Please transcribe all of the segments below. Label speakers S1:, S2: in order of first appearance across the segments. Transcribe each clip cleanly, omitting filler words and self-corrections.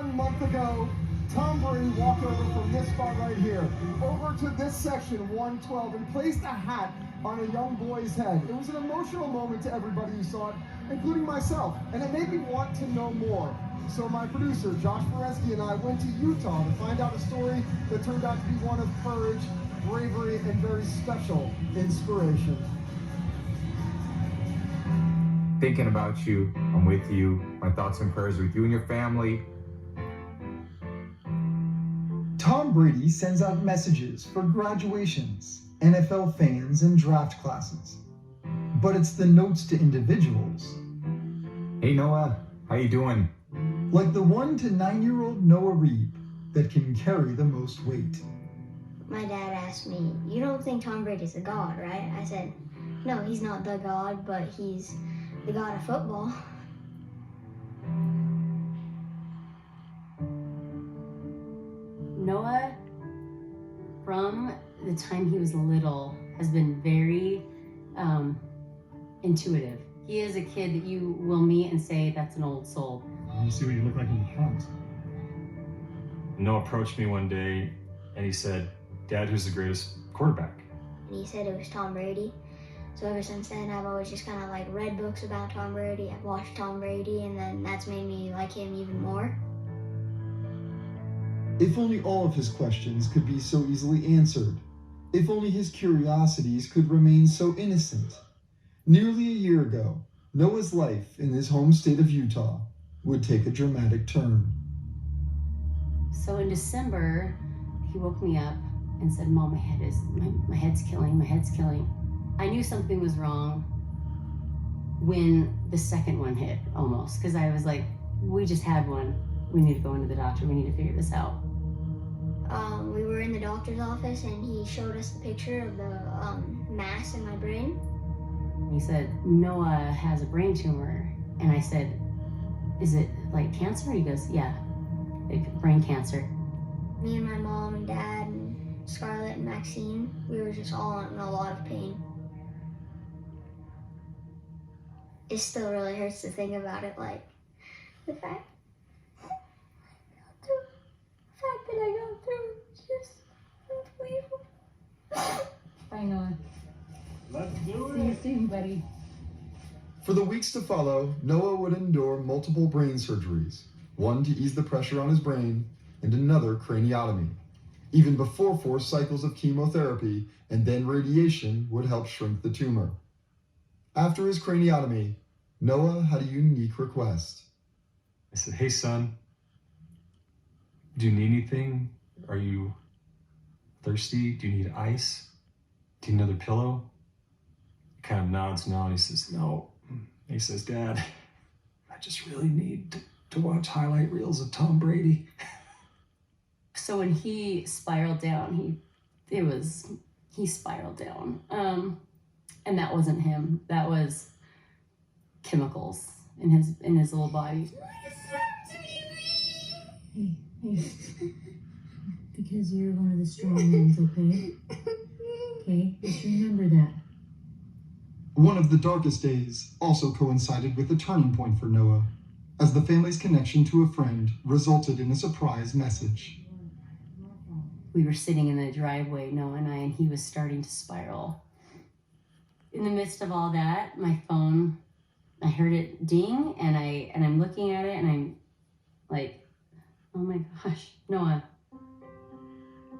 S1: 1 month ago, Tom Brady walked over from this spot right here, over to this section, 112, and placed a hat on a young boy's head. It was an emotional moment to everybody who saw it, including myself, and it made me want to know more. So my producer, Josh Foresky, and I went to Utah to find out a story that turned out to be one of courage, bravery, and very special inspiration.
S2: Thinking about you, I'm with you. My thoughts and prayers with you and your family.
S3: Tom Brady sends out messages for graduations, NFL fans, and draft classes. But it's the notes to individuals.
S2: Hey Noah, how you doing?
S3: Like the 1 to 9-year-old Noah Reeb that can carry the most weight.
S4: My dad asked me, "You don't think Tom Brady's a god, right?" I said, "No, he's not the god, but he's the god of football."
S5: Noah, from the time he was little, has been very intuitive. He is a kid that you will meet and say, that's an old soul.
S6: I want to see what you look like in the front.
S7: Noah approached me one day and he said, "Dad, who's the greatest quarterback?"
S4: And he said it was Tom Brady. So ever since then, I've always just kind of like read books about Tom Brady. I've watched Tom Brady, and then that's made me like him even more.
S3: If only all of his questions could be so easily answered. If only his curiosities could remain so innocent. Nearly a year ago, Noah's life in his home state of Utah would take a dramatic turn.
S5: So in December, he woke me up and said, "Mom, my head's killing, my head's killing." I knew something was wrong when the second one hit, almost, because I was like, we just had one. We need to go into the doctor. We need to figure this out.
S4: We were in the doctor's office, and he showed us the picture of the mass in my brain.
S5: He said, "Noah has a brain tumor." And I said, "Is it like cancer?" He goes, "Yeah, brain cancer."
S4: Me and my mom and dad and Scarlett and Maxine, we were just all in a lot of pain. It still really hurts to think about it, like the fact that I got through is just unbelievable.
S8: Bye, Noah.
S6: Let's do
S8: See you
S6: it.
S8: soon, buddy.
S3: For the weeks to follow, Noah would endure multiple brain surgeries, one to ease the pressure on his brain, and another craniotomy. Even before 4 cycles of chemotherapy and then radiation would help shrink the tumor. After his craniotomy, Noah had a unique request.
S7: I said, "Hey son, do you need anything? Are you thirsty? Do you need ice? Do you need another pillow?" He kind of nods no, and he says, "No." He says, "Dad, I just really need to watch highlight reels of Tom Brady."
S5: So when he spiraled down, he spiraled down. And that wasn't him. That was chemicals in his little body.
S8: Hey. Because you're one of the strong ones, okay? Okay, just remember that.
S3: One of the darkest days also coincided with a turning point for Noah, as the family's connection to a friend resulted in a surprise message.
S5: We were sitting in the driveway, Noah and I, and he was starting to spiral. In the midst of all that, my phone, I heard it ding, and I'm looking at it, and I'm like, oh my gosh, Noah.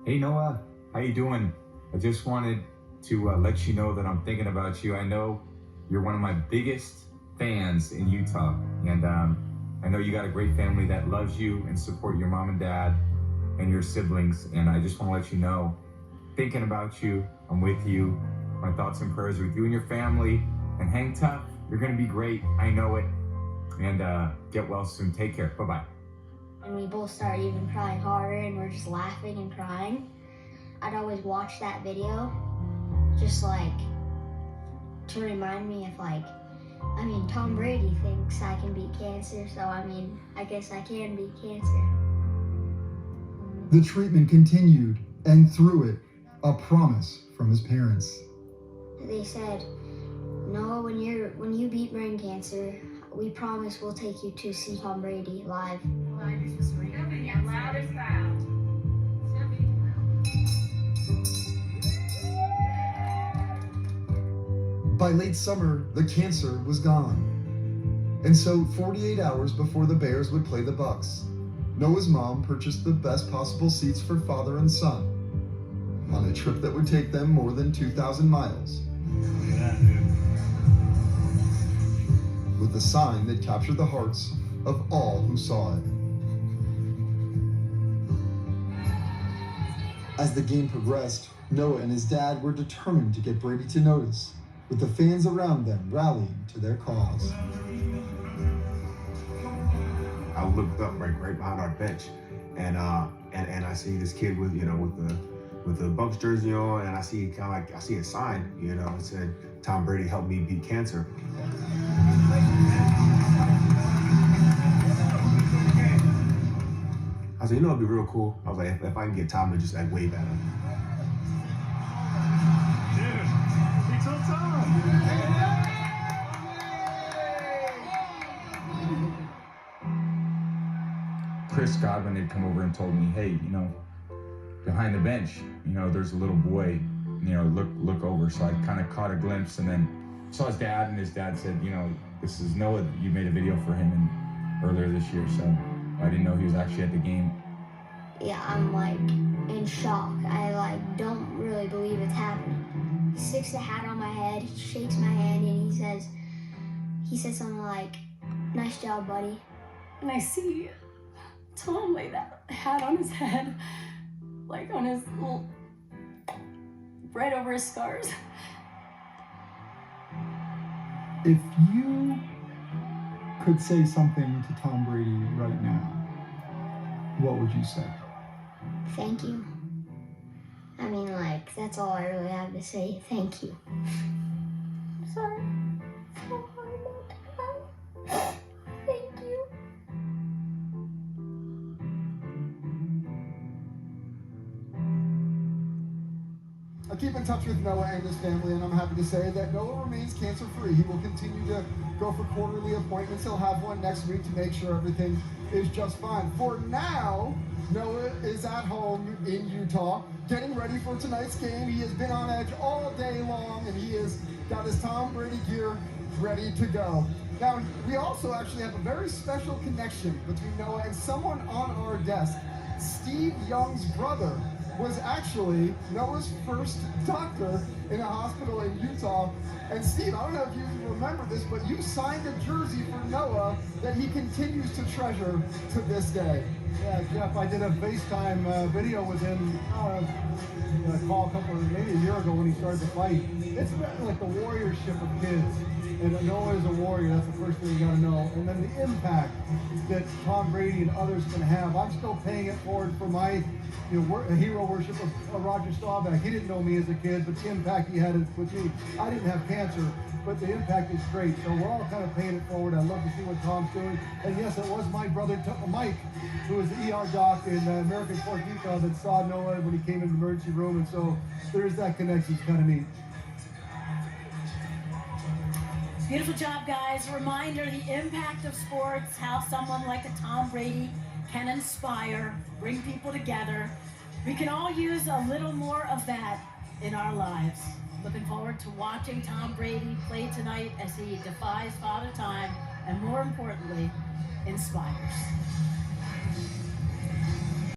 S2: Hey Noah, how you doing? I just wanted to let you know that I'm thinking about you. I know you're one of my biggest fans in Utah, and I know you got a great family that loves you and support your mom and dad and your siblings, and I just want to let you know, thinking about you, I'm with you. My thoughts and prayers with you and your family, and hang tough. You're gonna be great, I know it, and get well soon. Take care, bye-bye.
S4: And we both started even crying harder, and we're just laughing and crying. I'd always watch that video, just like to remind me of Tom Brady thinks I can beat cancer, so I guess I can beat cancer.
S3: The treatment continued, and through it, a promise from his parents.
S4: They said, "Noah, when you beat brain cancer, we promise we'll take you to see Tom Brady live."
S8: I just was
S3: By late summer, the cancer was gone. And so 48 hours before the Bears would play the Bucs, Noah's mom purchased the best possible seats for father and son on a trip that would take them more than 2,000 miles.
S6: Look at that, dude.
S3: With a sign that captured the hearts of all who saw it. As the game progressed, Noah and his dad were determined to get Brady to notice, with the fans around them rallying to their cause.
S9: I looked up right behind our bench, and I see this kid with the Bucs jersey on, and I see I see a sign, it said Tom Brady helped me beat cancer. I said, it'd be real cool. I was like, if I can get Tom to just wave at him.
S6: Dude, he told Tom.
S2: Chris Godwin had come over and told me, hey, behind the bench, there's a little boy, look over. So I kind of caught a glimpse and then saw his dad, and his dad said, this is Noah. You made a video for him earlier this year. So I didn't know he was actually at the game.
S4: Yeah, I'm in shock. I don't really believe it's happening. He sticks the hat on my head, he shakes my hand, and he says something like, "Nice job, buddy."
S5: And I see Tom lay that hat on his head, on his little, right over his scars.
S1: If you could say something to Tom Brady right now, what would you say?
S4: Thank you. I mean, that's all I really have to say. Thank you. I'm sorry. So hard not to cry. Thank you.
S1: I keep in touch with Noah and his family, and I'm happy to say that Noah remains cancer-free. He will continue to go for quarterly appointments. He'll have one next week to make sure everything is just fine. For now, Noah is at home in Utah, getting ready for tonight's game. He has been on edge all day long, and he has got his Tom Brady gear ready to go. Now, we also actually have a very special connection between Noah and someone on our desk. Steve Young's brother was actually Noah's first doctor in a hospital in Utah. And Steve, I don't know if you remember this, but you signed a jersey for Noah that he continues to treasure to this day.
S6: Yeah, Jeff, I did a FaceTime video with him, a maybe a year ago when he started the fight. It's like the warriorship of kids. And Noah is a warrior, that's the first thing you gotta know. And then the impact that Tom Brady and others can have. I'm still paying it forward for my hero worship of Roger Staubach. He didn't know me as a kid, but the impact he had with me. I didn't have cancer, but the impact is great. So we're all kind of paying it forward. I love to see what Tom's doing. And yes, it was my brother, Mike, who was the ER doc in American Fork, Utah, that saw Noah when he came in the emergency room. And so there's that connection. It's kind of neat.
S10: Beautiful job, guys. Reminder, the impact of sports, how someone like a Tom Brady can inspire, bring people together. We can all use a little more of that in our lives. Looking forward to watching Tom Brady play tonight as he defies Father Time and, more importantly, inspires.